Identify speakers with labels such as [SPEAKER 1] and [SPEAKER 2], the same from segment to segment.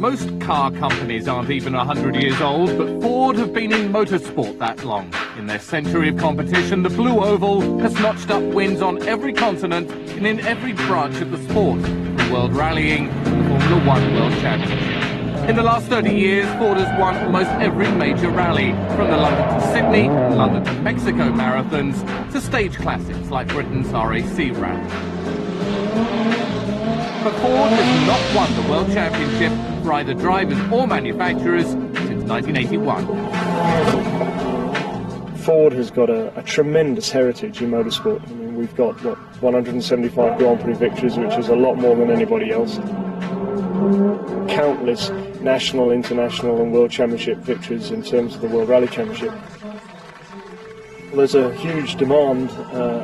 [SPEAKER 1] Most car companies aren't even 100 years old, but Ford have been in motorsport that long. In their century of competition, the Blue Oval has notched up wins on every continent and in every branch of the sport, from World Rallying to the Formula One World Championship. In the last 30 years, Ford has won almost every major rally, from the London to Sydney, London to Mexico marathons, to stage classics like Britain's RAC Rally. But Ford has not won the World Championship for either drivers or manufacturers since 1981.
[SPEAKER 2] Ford has got a tremendous heritage in motorsport. I mean, we've got, 175 Grand Prix victories, which is a lot more than anybody else. Countless national, international and world championship victories in terms of the World Rally Championship. There's a huge demand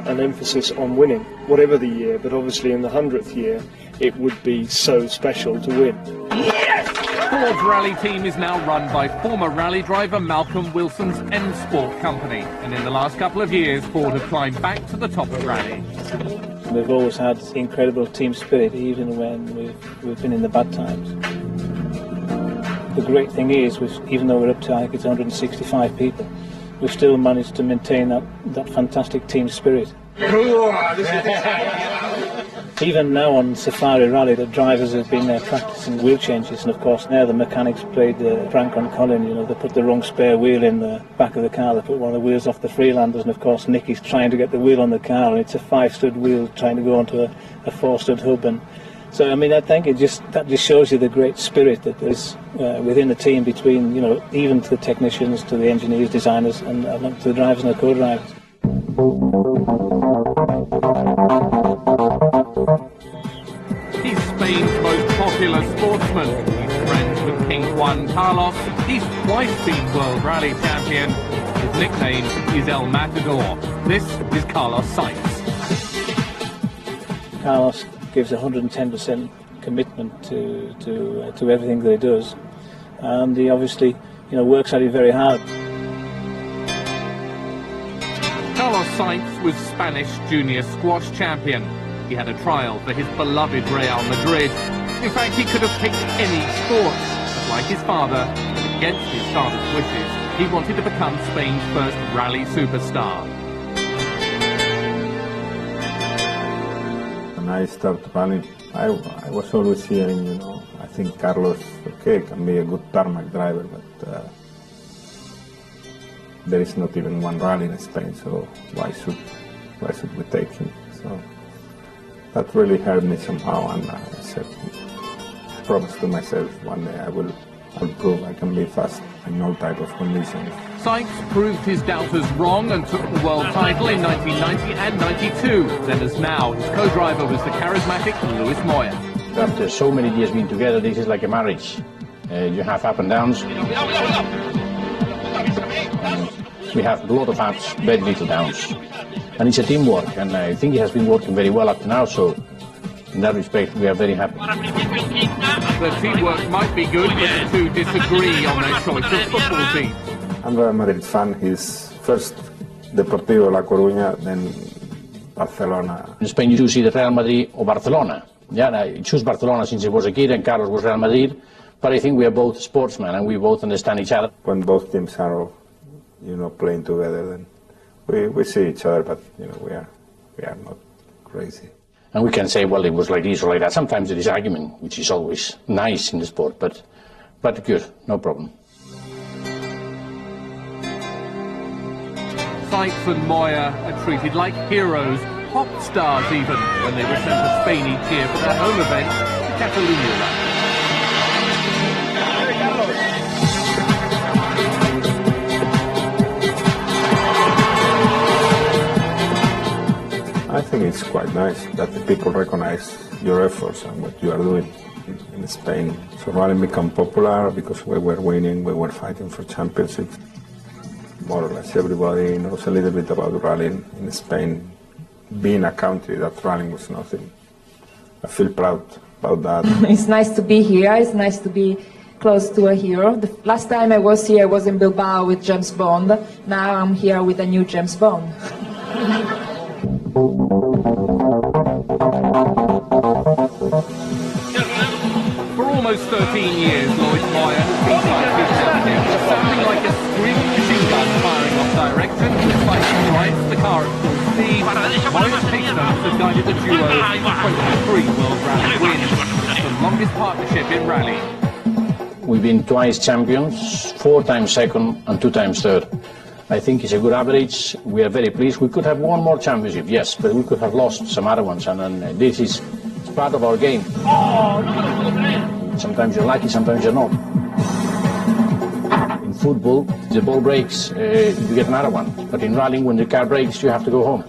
[SPEAKER 2] and emphasis on winning, whatever the year, but obviously in the 100th year it would be so special to win.
[SPEAKER 1] Yes! Ford's rally team is now run by former rally driver Malcolm Wilson's M Sport company, and in the last couple of years Ford have climbed back to the top of rally.
[SPEAKER 3] We've always had incredible team spirit, even when we've been in the bad times. The great thing is, even though we're up to, I think it's 165 people, we've still managed to maintain that fantastic team spirit. Even now on Safari Rally, the drivers have been there practicing wheel changes, and of course now the mechanics played the prank on Colin. You know, they put the wrong spare wheel in the back of the car, they put one of the wheels off the Freelanders, and of course Nicky's trying to get the wheel on the car, and it's a 5-stud wheel trying to go onto a 4-stud hub. And so I mean, I think that just shows you the great spirit that there's within the team, between, you know, even to the technicians, to the engineers, designers, and to the drivers and the co-drivers.
[SPEAKER 1] He's Spain's most popular sportsman. He's friends with King Juan Carlos. He's twice been World Rally Champion. His nickname is El Matador. This is Carlos Sainz.
[SPEAKER 3] Carlos gives 110% commitment to everything that he does, and he obviously, you know, works at it very hard.
[SPEAKER 1] Carlos Sainz was Spanish junior squash champion. He had a trial for his beloved Real Madrid. In fact, he could have picked any sport, but like his father, and against his father's wishes, he wanted to become Spain's first rally superstar.
[SPEAKER 4] When I started running, I was always hearing, you know, I think Carlos, okay, can be a good tarmac driver, but there is not even one rally in Spain, so why should we take him? So that really hurt me somehow, and I said, I promised to myself one day I'll prove I can be fast in all type of conditions.
[SPEAKER 1] Sainz proved his doubters wrong and took the world title in 1990 and 92. Then as now, his co-driver was the charismatic Luis Moya.
[SPEAKER 5] After so many years being together, this is like a marriage. You have up and downs. We have a lot of ups, very little downs. And it's a teamwork, and I think it has been working very well up to now, so in that respect we are very happy.
[SPEAKER 1] The teamwork might be good, but the two disagree on their choice of football team.
[SPEAKER 4] I'm a Madrid fan. He's first Deportivo La Coruña, then Barcelona.
[SPEAKER 5] In Spain you do see the Real Madrid or Barcelona. Yeah, I choose Barcelona since I was a kid and Carlos was Real Madrid, but I think we are both sportsmen and we both understand each other.
[SPEAKER 4] When both teams are, you know, playing together, then we see each other, but you know, we are not crazy.
[SPEAKER 5] And we can say, well, it was like this or like that. Sometimes there is argument, which is always nice in the sport, but good, no problem.
[SPEAKER 1] Sainz and Moya are treated like heroes, pop stars even, when they return to Spain each year for their home event, the Catalunya Rally.
[SPEAKER 4] I think it's quite nice that the people recognize your efforts and what you are doing in Spain. So rallying become popular because we were winning, we were fighting for championships. More or less everybody knows a little bit about rallying in Spain. Being a country that rallying was nothing. I feel proud about that.
[SPEAKER 6] It's nice to be here, it's nice to be close to a hero. The last time I was here, I was in Bilbao with James Bond. Now I'm here with a new James Bond.
[SPEAKER 1] For almost 13 years, Lloyd Moya has been cycling champion. Sounding like a screaming machine gun firing off direction, despite he drives the car at full speed. Moya's pace notes have guided the duo to 23 World Rally wins, the longest partnership in rally.
[SPEAKER 5] We've been twice champions, 4 times second and 2 times third. I think it's a good average. We are very pleased. We could have won more championship, yes, but we could have lost some other ones, and this is part of our game. Sometimes you're lucky, sometimes you're not. In football, the ball breaks, you get another one. But in rallying, when the car breaks, you have to go home.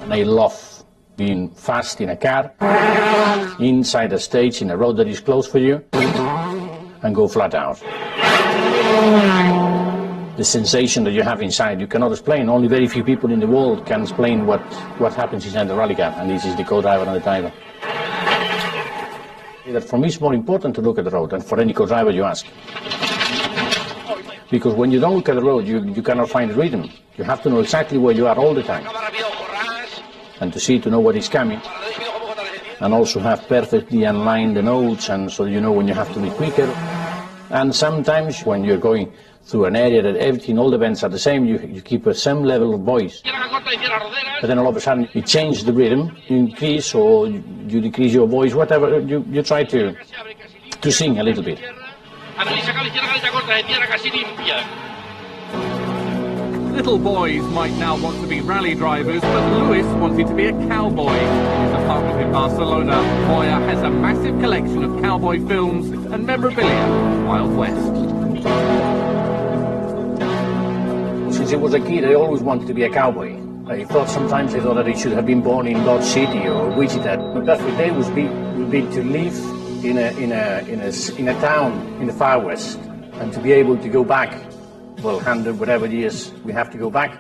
[SPEAKER 5] And I love being fast in a car, inside a stage, in a road that is close for you, and go flat out. The sensation that you have inside, you cannot explain. Only very few people in the world can explain what happens inside the rally car, and this is the co-driver and the driver. That for me it's more important to look at the road than for any co-driver you ask. Because when you don't look at the road, you cannot find the rhythm. You have to know exactly where you are all the time. And to know what is coming. And also have perfectly aligned the notes, and so you know when you have to be quicker. And sometimes when you're going through an area that everything, all the bends are the same, you keep a same level of voice. But then all of a sudden you change the rhythm, you increase or you decrease your voice, whatever, you try to sing a little bit.
[SPEAKER 1] Little boys might now want to be rally drivers, but Lewis wanted to be a cowboy. In his apartment in Barcelona, Moya has a massive collection of cowboy films and memorabilia, Wild West.
[SPEAKER 5] Since I was a kid, I always wanted to be a cowboy. Sometimes I thought that I should have been born in Dodge City or Wichita. My perfect day would be to live in a town in the far west, and to be able to go back, 100 whatever years we have to go back,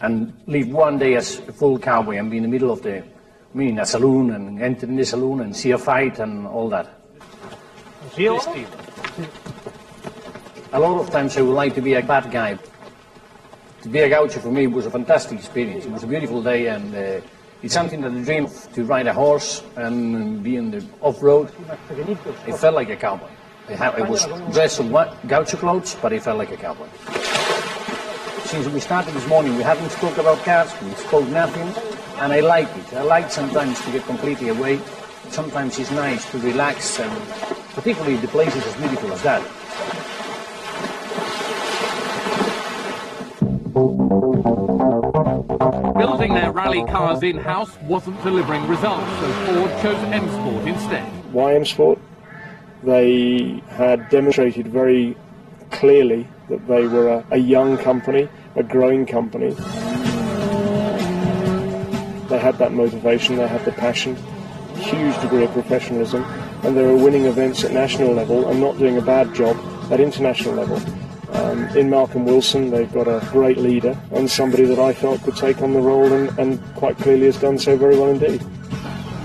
[SPEAKER 5] and live one day as a full cowboy and be in the middle of in a saloon and enter in the saloon and see a fight and all that. A lot of times I would like to be a bad guy. To be a gaucho for me was a fantastic experience. It was a beautiful day, and it's something that I dream of, to ride a horse and be in the off-road. I felt like a cowboy. I was dressed in gaucho clothes, but I felt like a cowboy. Since we started this morning, we haven't spoke about cars, we spoke nothing, and I like it. I like sometimes to get completely away. Sometimes it's nice to relax, and particularly the places as beautiful as that.
[SPEAKER 1] Building their rally cars in-house wasn't delivering results, so Ford chose M Sport instead.
[SPEAKER 2] Why M Sport? They had demonstrated very clearly that they were a young company, a growing company. They had that motivation, they had the passion, huge degree of professionalism, and they were winning events at national level and not doing a bad job at international level. In Malcolm Wilson, they've got a great leader and somebody that I felt could take on the role and quite clearly has done so very well indeed.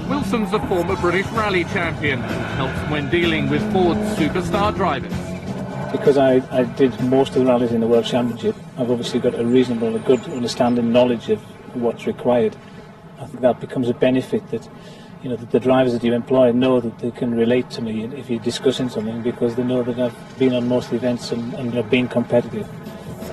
[SPEAKER 1] Wilson's a former British rally champion and helps when dealing with Ford's superstar drivers.
[SPEAKER 3] Because I did most of the rallies in the World Championship, I've obviously got a good understanding, knowledge of what's required. I think that becomes a benefit that, that the drivers that you employ know that they can relate to me if you're discussing something, because they know that I've been on most events and have been competitive.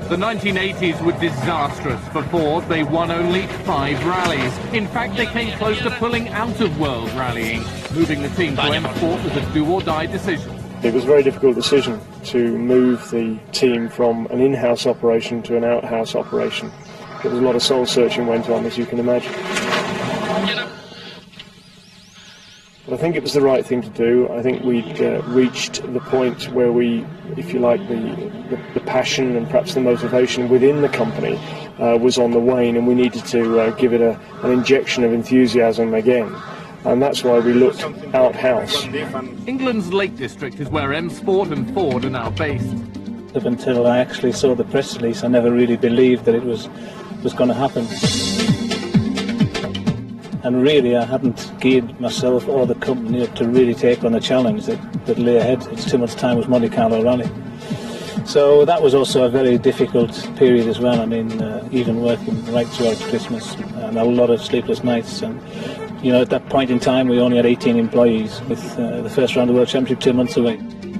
[SPEAKER 1] The 1980s were disastrous for Ford. They won only 5 rallies. In fact, they came close to pulling out of world rallying. Moving the team to M Sport was a do-or-die decision.
[SPEAKER 2] It was a very difficult decision to move the team from an in-house operation to an out-house operation. There was a lot of soul-searching went on, as you can imagine. But I think it was the right thing to do. I think we'd reached the point where we, if you like, the passion and perhaps the motivation within the company was on the wane, and we needed to give it an injection of enthusiasm again. And that's why we looked out-house.
[SPEAKER 1] England's Lake District is where M Sport and Ford are now based.
[SPEAKER 3] Up until I actually saw the press release, I never really believed that it was going to happen. And really, I hadn't geared myself or the company up to really take on the challenge that lay ahead. It's too much time with Monte Carlo Rally. So that was also a very difficult period as well. I mean, even working right throughout Christmas and a lot of sleepless nights. And You know, at that point in time, we only had 18 employees, with the first round of the World Championship 2 months away.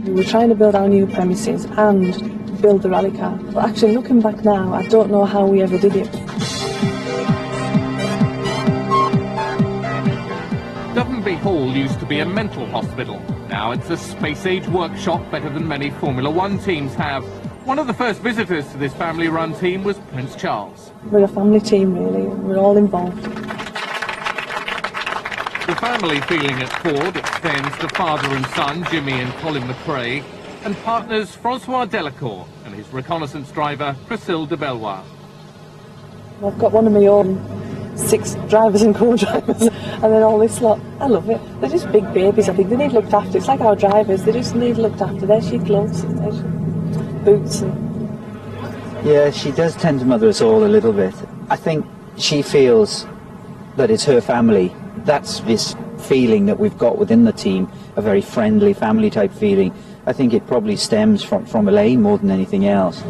[SPEAKER 7] We were trying to build our new premises and build the rally car. But actually, looking back now, I don't know how we ever did it.
[SPEAKER 1] Dovenby Hall used to be a mental hospital. Now it's a space-age workshop, better than many Formula One teams have. One of the first visitors to this family-run team was Prince Charles.
[SPEAKER 7] We're a family team, really. We're all involved.
[SPEAKER 1] The family feeling at Ford extends to father and son, Jimmy and Colin McRae, and partners Francois Delacour and his reconnaissance driver, Priscille de Bellois.
[SPEAKER 7] I've got one of my own 6 drivers and co-drivers, and then all this lot. I love it. They're just big babies, I think. They need looked after. It's like our drivers. They just need looked after. There's your gloves, and there's your boots. And...
[SPEAKER 8] Yeah, she does tend to mother us all a little bit. I think she feels that it's her family. That's this feeling that we've got within the team, a very friendly family type feeling. I think it probably stems from Elaine more than anything else.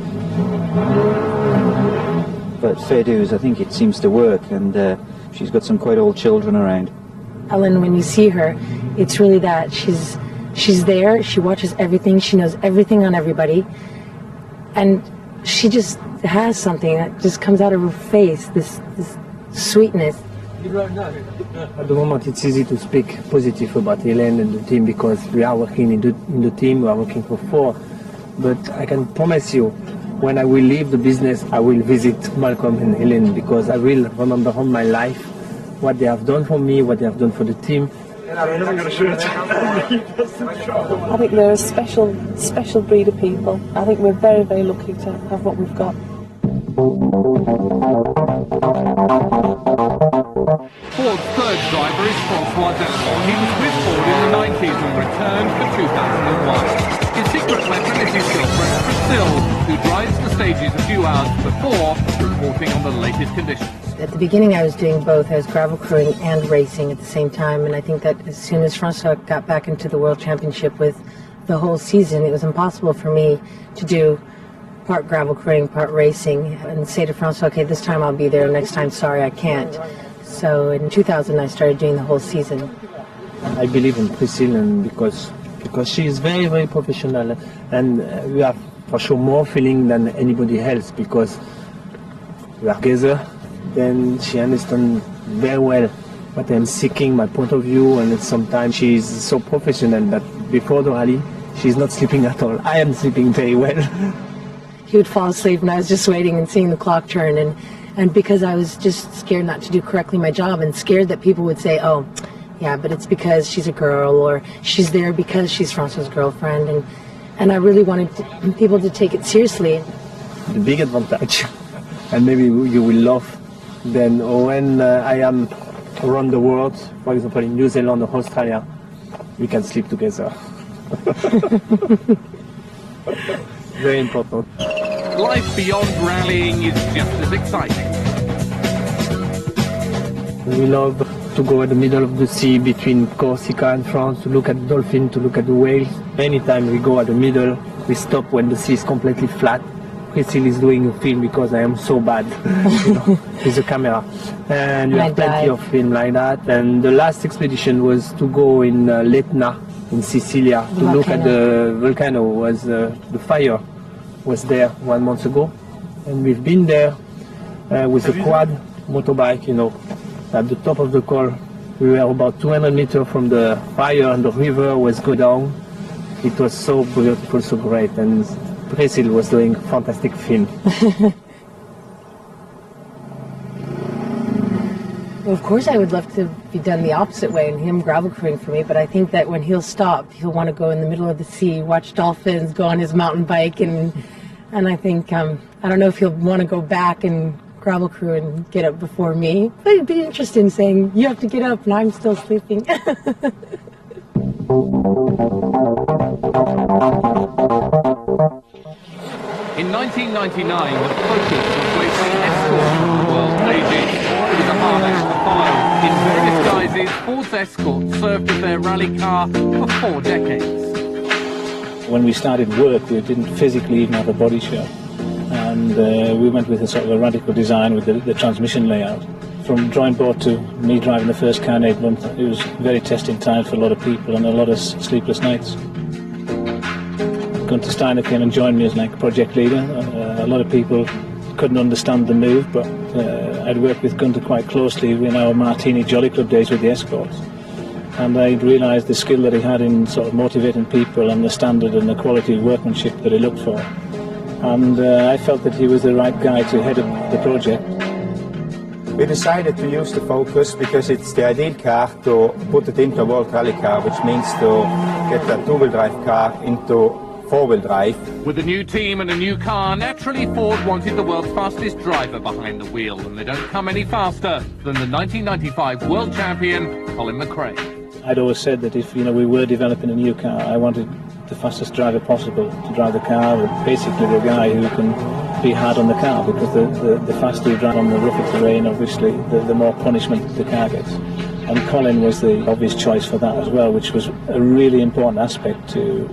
[SPEAKER 8] But fair dues, I think it seems to work, and she's got some quite old children around.
[SPEAKER 9] Ellen, when you see her, it's really that. She's there, she watches everything, she knows everything on everybody, and she just has something that just comes out of her face, this sweetness.
[SPEAKER 5] At the moment it's easy to speak positive about Hélène and the team because we are working in the team, we are working for Ford. But I can promise you, when I will leave the business, I will visit Malcolm and Hélène because I will remember all my life what they have done for me, what they have done for the team.
[SPEAKER 7] I think they're a special breed of people. I think we're very, very lucky to have what we've got.
[SPEAKER 1] Ford's third driver is Francois Delacour. He was with Ford in the 90s and returned for 2001. His secret weapon is his girlfriend Priscille, who drives the stages a few hours before, reporting on the latest conditions.
[SPEAKER 9] At the beginning I was doing both. I was gravel crewing and racing at the same time, and I think that as soon as Francois got back into the World Championship with the whole season, it was impossible for me to do part gravel crewing, part racing, and say to Francois, okay, this time I'll be there, next time, sorry, I can't. So in 2000 I started doing the whole season.
[SPEAKER 5] I believe in Priscille and because she is very, very professional, and we have for sure more feeling than anybody else because we are together. Then she understands very well what I'm seeking, my point of view, and sometimes she is so professional that before the rally she's not sleeping at all. I am sleeping very well.
[SPEAKER 9] He would fall asleep and I was just waiting and seeing the clock turn, and because I was just scared not to do correctly my job and scared that people would say, oh, yeah, but it's because she's a girl, or she's there because she's Francois' girlfriend, and I really wanted people to take it seriously.
[SPEAKER 5] The big advantage, and maybe you will laugh, then when I am around the world, for example in New Zealand or Australia, we can sleep together. Very important.
[SPEAKER 1] Life beyond rallying is just as exciting.
[SPEAKER 5] We love to go in the middle of the sea between Corsica and France to look at the dolphin, to look at the whales. Anytime we go at the middle, we stop when the sea is completely flat. Priscille is doing a film because I am so bad with the camera. And we have plenty of film like that. And the last expedition was to go in Letna in Sicilia to look at the volcano. Was the fire was there 1 month ago. And we've been there with a quad motorbike, at the top of the col. We were about 200 meters from the fire and the river was going down. It was so beautiful, so great, and Priscille was doing a fantastic film.
[SPEAKER 9] Well, of course I would love to be done the opposite way and him gravel crewing for me, but I think that when he'll stop, he'll want to go in the middle of the sea, watch dolphins, go on his mountain bike, and I think, I don't know if he'll want to go back and gravel crew and get up before me, but it'd be interesting saying, you have to get up and I'm still sleeping.
[SPEAKER 1] In 1999, the focus was placed on escorts of the world stages. It was a hard act to follow. In various guises, Ford's Escort served as their rally car for 4 decades.
[SPEAKER 3] When we started work, we didn't physically even have a body shop, and we went with a sort of a radical design with the transmission layout. From drawing board to me driving the first car in 8 months, it was a very testing time for a lot of people and a lot of sleepless nights. Gunter Steiner came and joined me as like project leader. A lot of people couldn't understand the move, but I'd worked with Gunter quite closely in our Martini Jolly Club days with the Escorts. And I'd realised the skill that he had in sort of motivating people and the standard and the quality of workmanship that he looked for. And I felt that he was the right guy to head up the project.
[SPEAKER 4] We decided to use the Focus because it's the ideal car to put it into a World Rally car, which means to get a two-wheel drive car into four-wheel drive.
[SPEAKER 1] With a new team and a new car, naturally Ford wanted the world's fastest driver behind the wheel, and they don't come any faster than the 1995 world champion, Colin McRae.
[SPEAKER 3] I'd always said that if we were developing a new car, I wanted the fastest driver possible to drive the car, basically the guy who can be hard on the car, because the faster you drive on the rougher terrain, obviously, the more punishment the car gets. And Colin was the obvious choice for that as well, which was a really important aspect to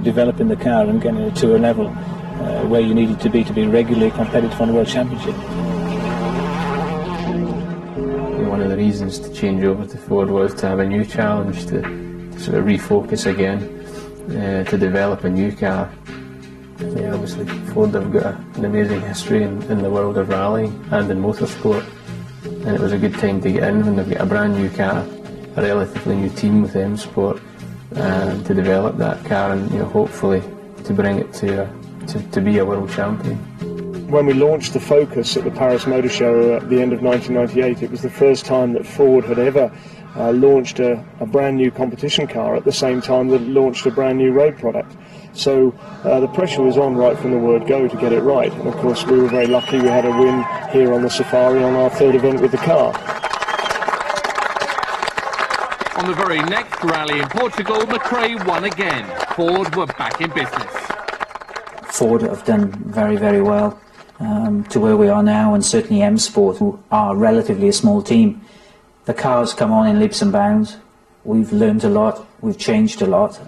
[SPEAKER 3] developing the car and getting it to a level where you needed to be regularly competitive on the World Championship.
[SPEAKER 10] One of the reasons to change over to Ford was to have a new challenge, to sort of refocus again, to develop a new car. Yeah, obviously Ford have got an amazing history in the world of rallying and in motorsport, and it was a good time to get in when they've got a brand new car, a relatively new team with M Sport, to develop that car and hopefully to bring it to be a world champion.
[SPEAKER 2] When we launched the Focus at the Paris Motor Show at the end of 1998, it was the first time that Ford had ever launched a brand new competition car at the same time that it launched a brand new road product. So the pressure was on right from the word go to get it right. And of course we were very lucky. We had a win here on the Safari on our third event with the car.
[SPEAKER 1] On the very next rally in Portugal, McRae won again. Ford were back in business.
[SPEAKER 8] Ford have done very, very well to where we are now, and certainly M Sport, who are relatively a small team. The cars come on in leaps and bounds. We've learned a lot, we've changed a lot.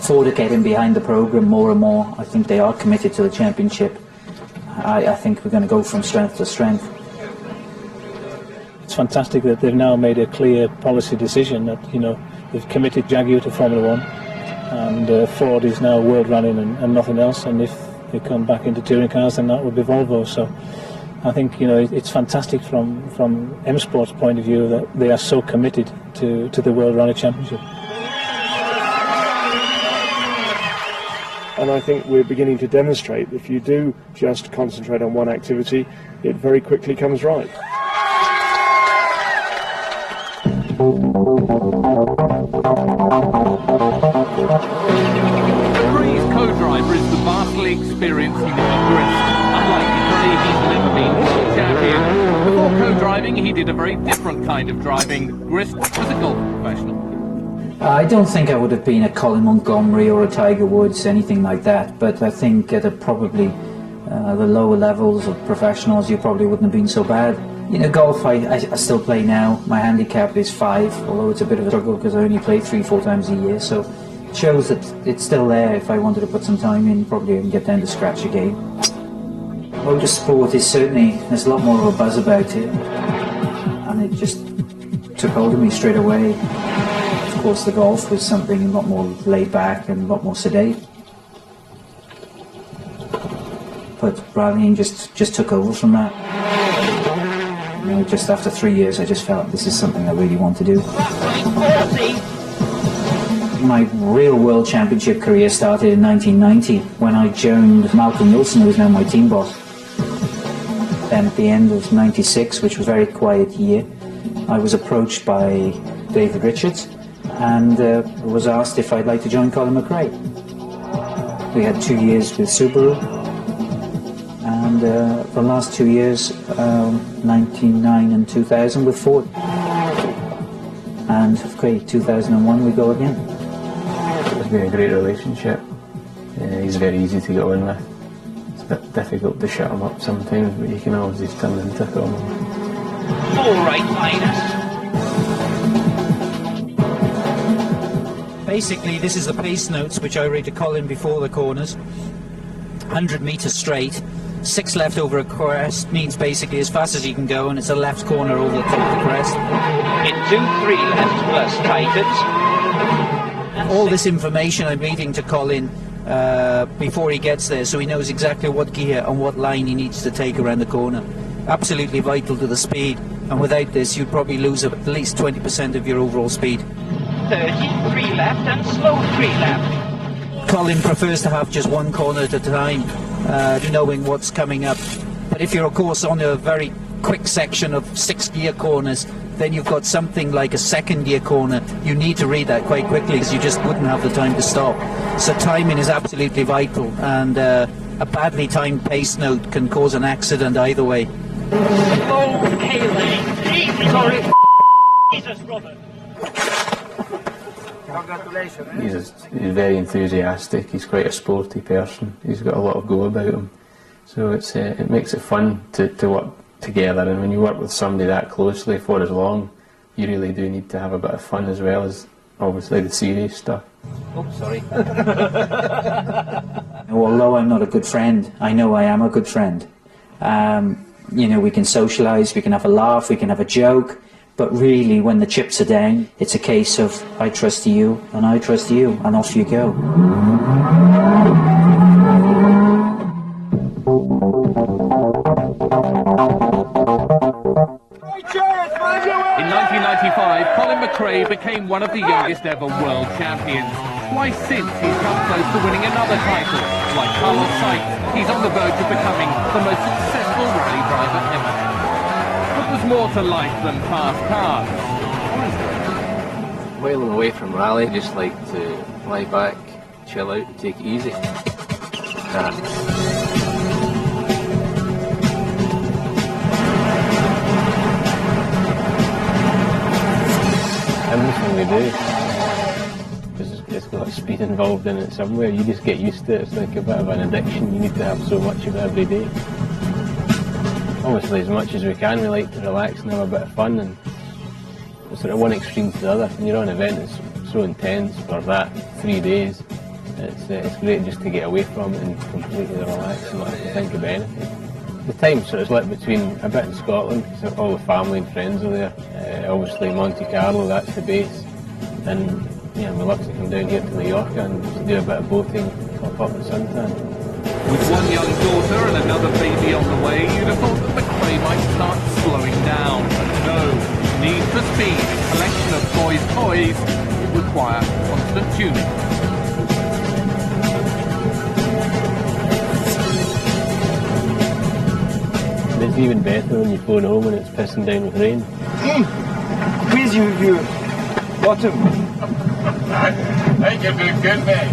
[SPEAKER 8] Ford are getting behind the programme more and more. I think they are committed to the championship. I think we're going to go from strength to strength.
[SPEAKER 3] It's fantastic that they've now made a clear policy decision that, they've committed Jaguar to Formula 1, and Ford is now world rallying and nothing else, and if they come back into touring cars, then that would be Volvo. So I think it's fantastic from M Sport's point of view that they are so committed to the World Rally Championship.
[SPEAKER 2] And I think we're beginning to demonstrate that if you do just concentrate on one activity, it very quickly comes right.
[SPEAKER 1] McRae's co-driver is the vastly experienced McRae and Grist. Unlike McRae, he's never been world champion. Before co-driving, he did a very different kind of driving. Grist was a golf professional.
[SPEAKER 8] I don't think I would have been a Colin Montgomery or a Tiger Woods, anything like that, but I think at probably the lower levels of professionals, you probably wouldn't have been so bad. Golf, I still play now. My handicap is 5, although it's a bit of a struggle because I only play 3-4 times a year, so it shows that it's still there. If I wanted to put some time in, probably I can get down to scratch again. Motorsport is certainly, there's a lot more of a buzz about it, and it just took hold of me straight away. Of course, the golf was something a lot more laid back and a lot more sedate. But rallying just took over from that. Just after 3 years, I just felt this is something I really want to do. My real World Championship career started in 1990 when I joined Malcolm Wilson, who is now my team boss. Then at the end of 96, which was a very quiet year, I was approached by David Richards and was asked if I'd like to join Colin McRae. We had 2 years with Subaru, and the last 2 years, 99 and 2000 with Ford. And okay, 2001 we go again.
[SPEAKER 10] It's been a great relationship. He's very easy to go in with. It's a bit difficult to shut him up sometimes, but you can always just turn into him.
[SPEAKER 11] All right, Linus.
[SPEAKER 8] Basically, this is the pace notes which I read to Colin before the corners. 100 metres straight, 6 left over a crest means basically as fast as you can go, and it's a left corner over the top of the crest.
[SPEAKER 11] Into 3 left plus tightens.
[SPEAKER 8] All this information I'm reading to Colin before he gets there, so he knows exactly what gear and what line he needs to take around the corner. Absolutely vital to the speed, and without this you'd probably lose at least 20% of your overall speed.
[SPEAKER 11] 30, 3 left and slow 3 left.
[SPEAKER 8] Colin prefers to have just one corner at a time, knowing what's coming up. But if you're of course on a very quick section of 6 gear corners, then you've got something like a 2nd gear corner. You need to read that quite quickly because you just wouldn't have the time to stop. So timing is absolutely vital, and a badly timed pace note can cause an accident either way.
[SPEAKER 11] Okay, lane. Sorry. Jesus, Robert.
[SPEAKER 10] He's very enthusiastic. He's quite a sporty person. He's got a lot of go about him, so it makes it fun to work together. And when you work with somebody that closely for as long, you really do need to have a bit of fun as well as obviously the serious stuff.
[SPEAKER 8] Oh, sorry. Although I'm not a good friend, I know I am a good friend. You know, we can socialise, we can have a laugh, we can have a joke. But really, when the chips are down, it's a case of I trust you and I trust you, and off you go.
[SPEAKER 1] In 1995, Colin McRae became one of the youngest ever world champions. Twice since, he's come close to winning another title. Like Carlos Sainz, he's on the verge of becoming the most successful rally driver ever. But there's more to life than fast cars.
[SPEAKER 10] While I'm away from rally, I just like to lie back, chill out, and take it easy. Everything we do, it's got speed involved in it somewhere. You just get used to it. It's like a bit of an addiction. You need to have so much of it every day. Obviously, as much as we can, we like to relax and have a bit of fun, and sort of one extreme to the other. When you're on an event that's so intense for that 3 days, it's great just to get away from it and completely relax and not have to think about anything. The time sort of split between a bit in Scotland, so all the family and friends are there. Obviously Monte Carlo, that's the base, and yeah, we love to come down here to Mallorca and just do a bit of boating, pop up the suntan.
[SPEAKER 1] With one young daughter and another baby on the way, you'd have thought that McRae might start slowing down. But no, Need for Speed, a collection of boys' toys, would require constant tuning.
[SPEAKER 10] It's even better when you phone home and it's pissing down with rain.
[SPEAKER 12] Please, you bottom.
[SPEAKER 10] I think you're doing good, mate.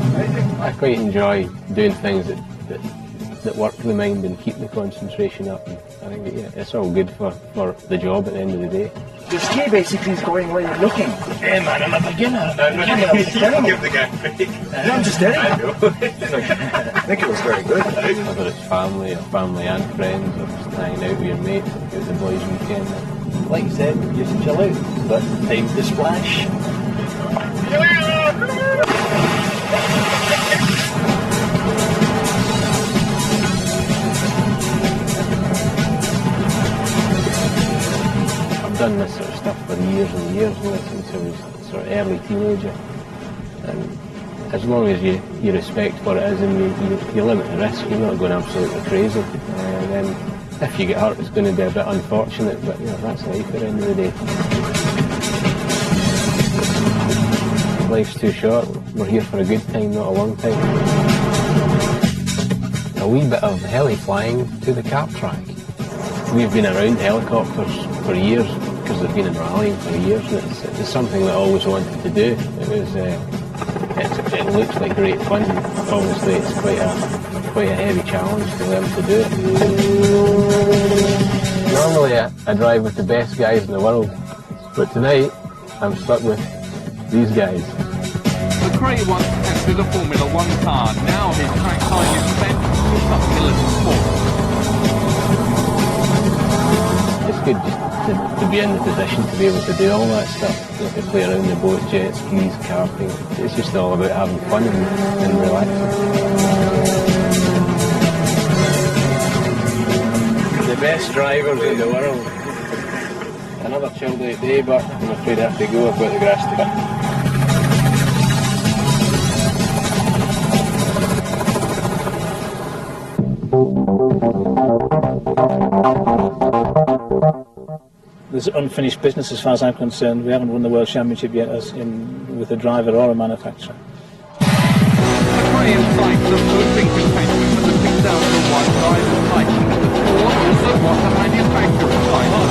[SPEAKER 10] I quite enjoy doing things that work the mind and keep the concentration up. And I think it's all good for the job at the end of the day.
[SPEAKER 12] Your ski basically is going where you're looking. Hey man, I'm a beginner. Give the guy a break. No, I'm just telling you. I think it was very good.
[SPEAKER 10] Whether it's family or family and friends, or just hanging out with your mates, out the boys' weekend.
[SPEAKER 12] Like you said, you just chill out, but time to splash.
[SPEAKER 10] I've done this sort of stuff for years and years, since I was sort of early teenager. And as long as you respect what it is and you limit the risk, you're not going absolutely crazy. And then if you get hurt, it's going to be a bit unfortunate, but you know, that's life at the end of the day. Life's too short. We're here for a good time, not a long time. A wee bit of heli flying to the kart track. We've been around helicopters for years because they've been in rallying for years, and it's something that I always wanted to do. It looks like great fun. Obviously, it's quite a heavy challenge to learn to do it. Normally, I drive with the best guys in the world, but tonight I'm stuck with these guys.
[SPEAKER 1] McRae once tested a Formula 1 car. Now his track time is spent with something a little more.
[SPEAKER 10] It's good just to be in the position to be able to do all that stuff. You know, to play around the boat, jet skis, karting. It's just all about having fun and relaxing. the best drivers in the world. Another chill day, but I'm afraid I have to go. I've got the grass to cut.
[SPEAKER 3] There's unfinished business as far as I'm concerned. We haven't won the World Championship yet with a driver or a manufacturer.
[SPEAKER 1] McRae and Sainz are both in contention for the 2001 driver's title, but Ford also want the manufacturer's title.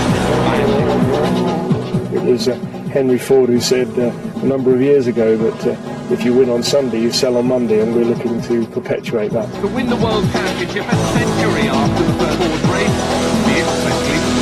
[SPEAKER 2] It was Henry Ford who said a number of years ago that if you win on Sunday, you sell on Monday, and we're looking to perpetuate that.
[SPEAKER 1] To win the World Championship a century after the first Ford race, we especially